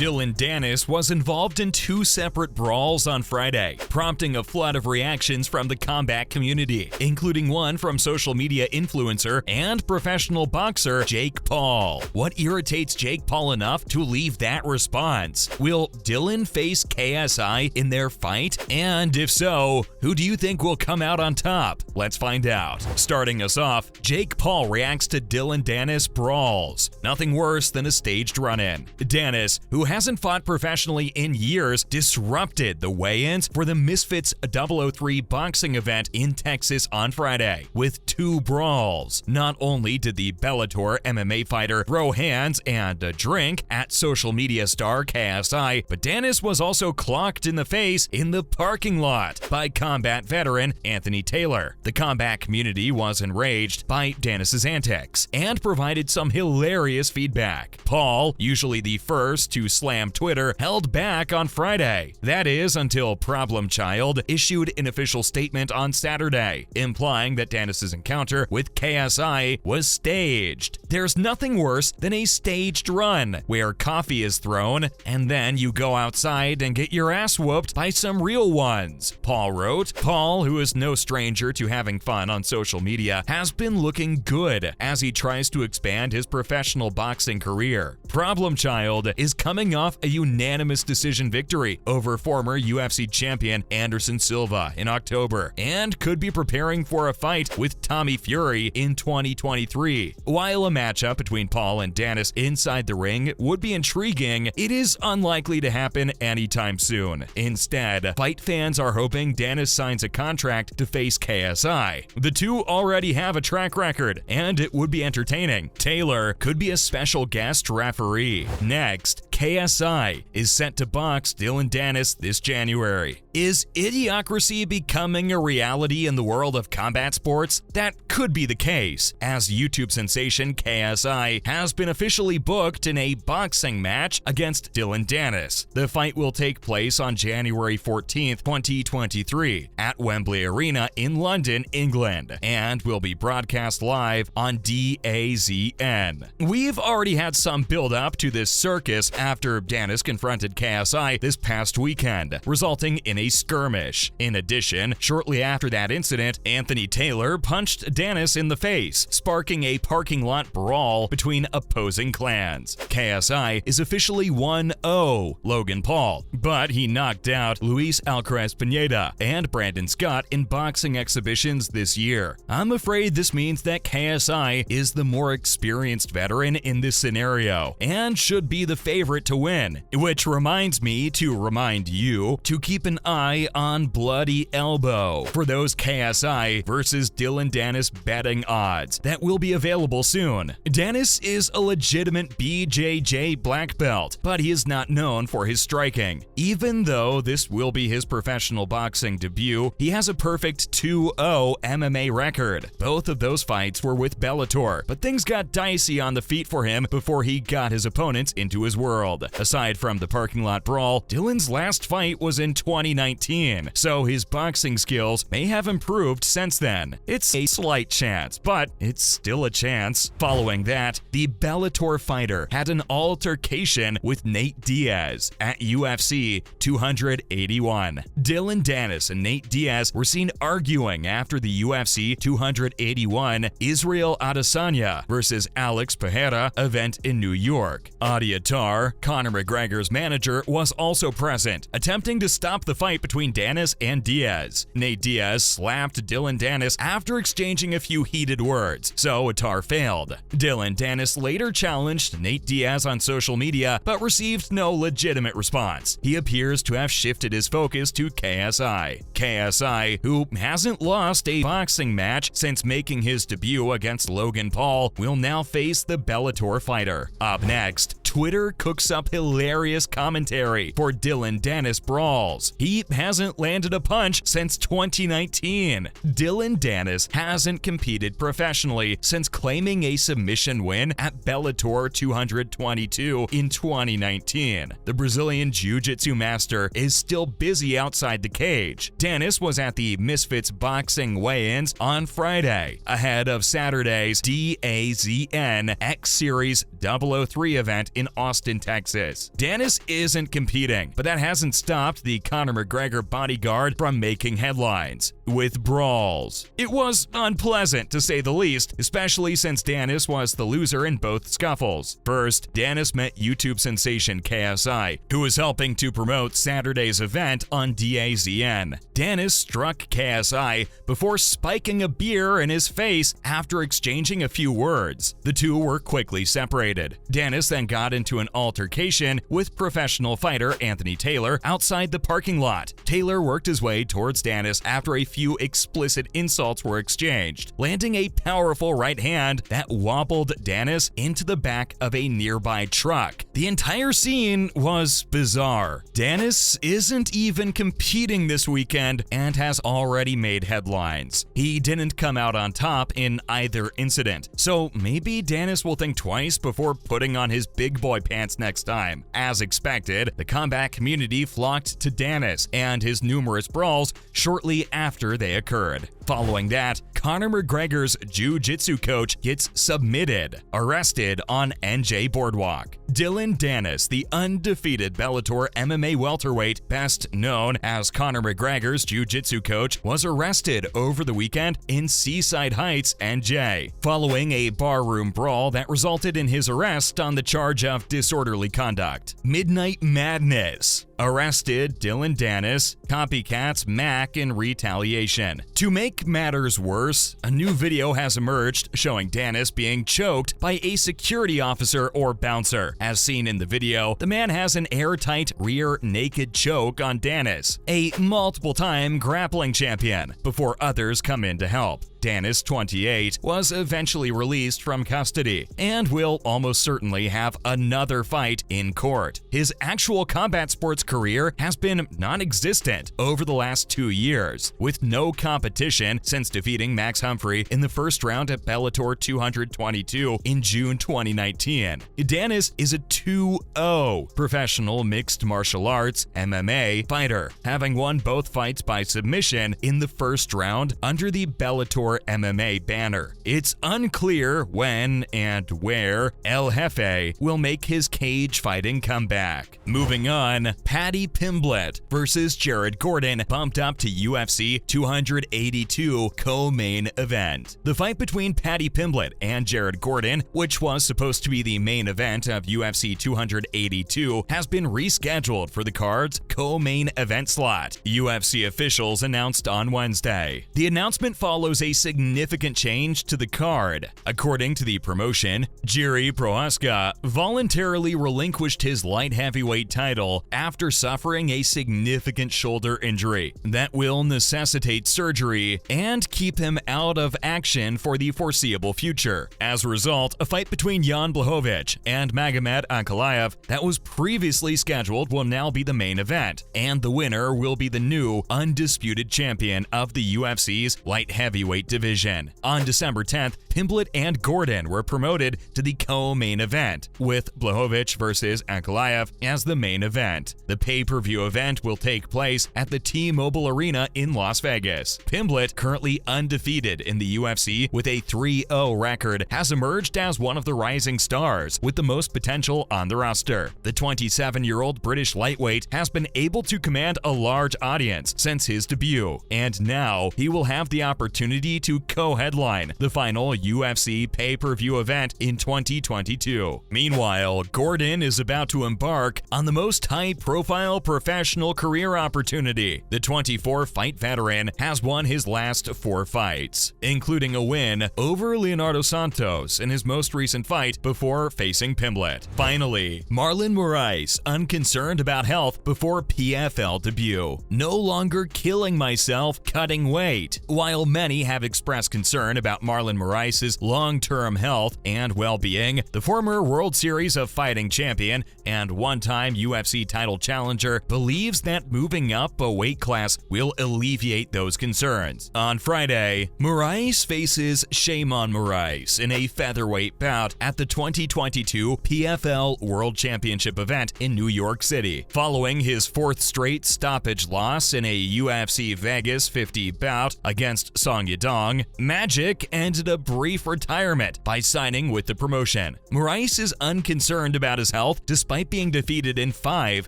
Dillon Danis was involved in two separate brawls on Friday, prompting a flood of reactions from the combat community, including one from social media influencer and professional boxer Jake Paul. What irritates Jake Paul enough to leave that response? Will Dillon face KSI in their fight? And if so, who do you think will come out on top? Let's find out. Starting us off, Jake Paul reacts to Dillon Danis Brawls. Nothing worse than a staged run-in. Danis, who hasn't fought professionally in years, disrupted the weigh-ins for the Misfits 003 boxing event in Texas on Friday with two brawls. Not only did the Bellator MMA fighter throw hands and drink at social media star KSI, but Danis was also clocked in the face in the parking lot by combat veteran Anthony Taylor. The combat community was enraged by Danis's antics and provided some hilarious feedback. Paul, usually the first to slam Twitter, held back on Friday. That is, until Problem Child issued an official statement on Saturday, implying that Danis's encounter with KSI was staged. There's nothing worse than a staged run, where coffee is thrown, and then you go outside and get your ass whooped by some real ones, Paul wrote. Paul, who is no stranger to having fun on social media, has been looking good as he tries to expand his professional boxing career. Problem Child is coming off a unanimous decision victory over former UFC champion Anderson Silva in October and could be preparing for a fight with Tommy Fury in 2023. While a matchup between Paul and Danis inside the ring would be intriguing, it is unlikely to happen anytime soon. Instead, fight fans are hoping Danis signs a contract to face KSI. The two already have a track record, and it would be entertaining. Taylor could be a special guest referee. Next, KSI is set to box Dillon Danis this January. Is idiocracy becoming a reality in the world of combat sports? That could be the case, as YouTube sensation KSI has been officially booked in a boxing match against Dillon Danis. The fight will take place on January 14, 2023, at Wembley Arena in London, England, and will be broadcast live on DAZN. We've already had some build-up to this circus after Danis confronted KSI this past weekend, resulting in a skirmish. In addition, shortly after that incident, Anthony Taylor punched Danis in the face, sparking a parking lot brawl between opposing clans. KSI is officially 1-0 Logan Paul, but he knocked out Luis Alcaraz Pineda and Brandon Scott in boxing exhibitions this year. I'm afraid this means that KSI is the more experienced veteran in this scenario and should be the favorite to win, which reminds me to remind you to keep an eye on Bloody Elbow for those KSI versus Dillon Danis betting odds that will be available soon. Danis is a legitimate BJJ black belt, but he is not known for his striking. Even though this will be his professional boxing debut, he has a perfect 2-0 MMA record. Both of those fights were with Bellator, but things got dicey on the feet for him before he got his opponents into his world. Aside from the parking lot brawl, Dillon's last fight was in 2019, so his boxing skills may have improved since then. It's a slight chance, but it's still a chance. Following that, the Bellator fighter had an altercation with Nate Diaz at UFC 281. Dillon Danis and Nate Diaz were seen arguing after the UFC 281 Israel Adesanya versus Alex Pereira event in New York. Adiatar, Conor McGregor's manager, was also present, attempting to stop the fight between Danis and Diaz. Nate Diaz slapped Dillon Danis after exchanging a few heated words, so Attar failed. Dillon Danis later challenged Nate Diaz on social media, but received no legitimate response. He appears to have shifted his focus to KSI. KSI, who hasn't lost a boxing match since making his debut against Logan Paul, will now face the Bellator fighter. Up next, Twitter cooks up hilarious commentary for Dillon Danis Brawls. He hasn't landed a punch since 2019. Dillon Danis hasn't competed professionally since claiming a submission win at Bellator 222 in 2019. The Brazilian Jiu-Jitsu master is still busy outside the cage. Danis was at the Misfits boxing weigh-ins on Friday, ahead of Saturday's DAZN X Series 003 event in Austin, Texas. Texas. Danis isn't competing, but that hasn't stopped the Conor McGregor bodyguard from making headlines with brawls. It was unpleasant, to say the least, especially since Danis was the loser in both scuffles. First, Danis met YouTube sensation KSI, who was helping to promote Saturday's event on DAZN. Danis struck KSI before spiking a beer in his face after exchanging a few words. The two were quickly separated. Danis then got into an altercation with professional fighter Anthony Taylor outside the parking lot. Taylor worked his way towards Danis after a few explicit insults were exchanged, landing a powerful right hand that wobbled Danis into the back of a nearby truck. The entire scene was bizarre. Danis isn't even competing this weekend and has already made headlines. He didn't come out on top in either incident, so maybe Danis will think twice before putting on his big boy pants next time. As expected, the combat community flocked to Danis and his numerous brawls shortly after they occurred. Following that, Conor McGregor's jiu-jitsu coach gets submitted, arrested on NJ Boardwalk. Dillon Danis, the undefeated Bellator MMA welterweight, best known as Conor McGregor's jiu-jitsu coach, was arrested over the weekend in Seaside Heights, NJ, following a barroom brawl that resulted in his arrest on the charge of disorderly conduct. Midnight Madness arrested Dillon Danis, copycats Mac in retaliation. To make matters worse, a new video has emerged showing Danis being choked by a security officer or bouncer. As seen in the video, the man has an airtight rear naked choke on Danis, a multiple-time grappling champion, before others come in to help. Danis, 28, was eventually released from custody and will almost certainly have another fight in court. His actual combat sports career has been non-existent over the last 2 years, with no competition since defeating Max Humphrey in the first round at Bellator 222 in June 2019. Danis is a 2-0 professional mixed martial arts (MMA) fighter, having won both fights by submission in the first round under the Bellator MMA banner. It's unclear when and where El Jefe will make his cage fighting comeback. Moving on, Paddy Pimblett versus Jared Gordon bumped up to UFC 282 co-main event. The fight between Paddy Pimblett and Jared Gordon, which was supposed to be the main event of UFC 282, has been rescheduled for the card's co-main event slot, UFC officials announced on Wednesday. The announcement follows a significant change to the card. According to the promotion, Jiri Prohaska voluntarily relinquished his light heavyweight title after suffering a significant shoulder injury that will necessitate surgery and keep him out of action for the foreseeable future. As a result, a fight between Jan Blachowicz and Magomed Ankalaev that was previously scheduled will now be the main event, and the winner will be the new undisputed champion of the UFC's light heavyweight division. On December 10th, Pimblett and Gordon were promoted to the co-main event, with Blachowicz versus Ankalaev as the main event. The pay-per-view event will take place at the T-Mobile Arena in Las Vegas. Pimblett, currently undefeated in the UFC with a 3-0 record, has emerged as one of the rising stars with the most potential on the roster. The 27-year-old British lightweight has been able to command a large audience since his debut, and now he will have the opportunity to co-headline the final UFC pay-per-view event in 2022. Meanwhile, Gordon is about to embark on the most high-profile professional career opportunity. The 24-fight veteran has won his last 4 fights, including a win over Leonardo Santos in his most recent fight before facing Pimblett. Finally, Marlon Moraes, unconcerned about health before PFL debut. No longer killing myself cutting weight. While many have expressed concern about Marlon Moraes' long-term health and well-being, the former World Series of Fighting champion and one-time UFC title challenger believes that moving up a weight class will alleviate those concerns. On Friday, Moraes faces Shimon Moraes in a featherweight bout at the 2022 PFL World Championship event in New York City. Following his 4th straight stoppage loss in a UFC Vegas 50 bout against Song Yadong, Magic ended up brief retirement by signing with the promotion. Maurice is unconcerned about his health despite being defeated in 5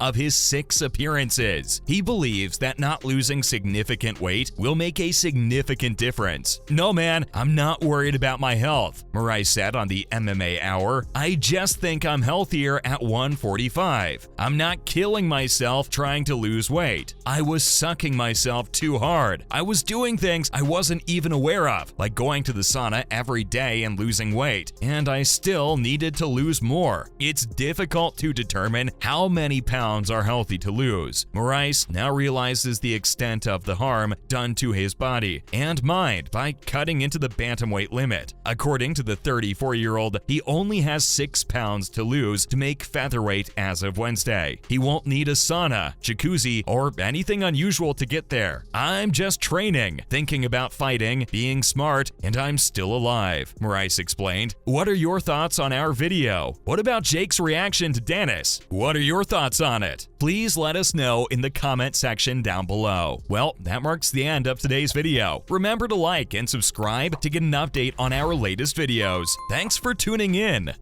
of his 6 appearances. He believes that not losing significant weight will make a significant difference. "No man, I'm not worried about my health," Maurice said on the MMA Hour. "I just think I'm healthier at 145. I'm not killing myself trying to lose weight. I was sucking myself too hard. I was doing things I wasn't even aware of, like going to the sauna every day and losing weight, and I still needed to lose more. It's difficult to determine how many pounds are healthy to lose." Maurice now realizes the extent of the harm done to his body and mind by cutting into the bantamweight limit. According to the 34-year-old, he only has 6 pounds to lose to make featherweight as of Wednesday. He won't need a sauna, jacuzzi, or anything unusual to get there. "I'm just training, thinking about fighting, being smart, and I'm still alive," Maurice explained. What are your thoughts on our video? What about Jake's reaction to Danis? What are your thoughts on it? Please let us know in the comment section down below. Well, that marks the end of today's video. Remember to like and subscribe to get an update on our latest videos. Thanks for tuning in.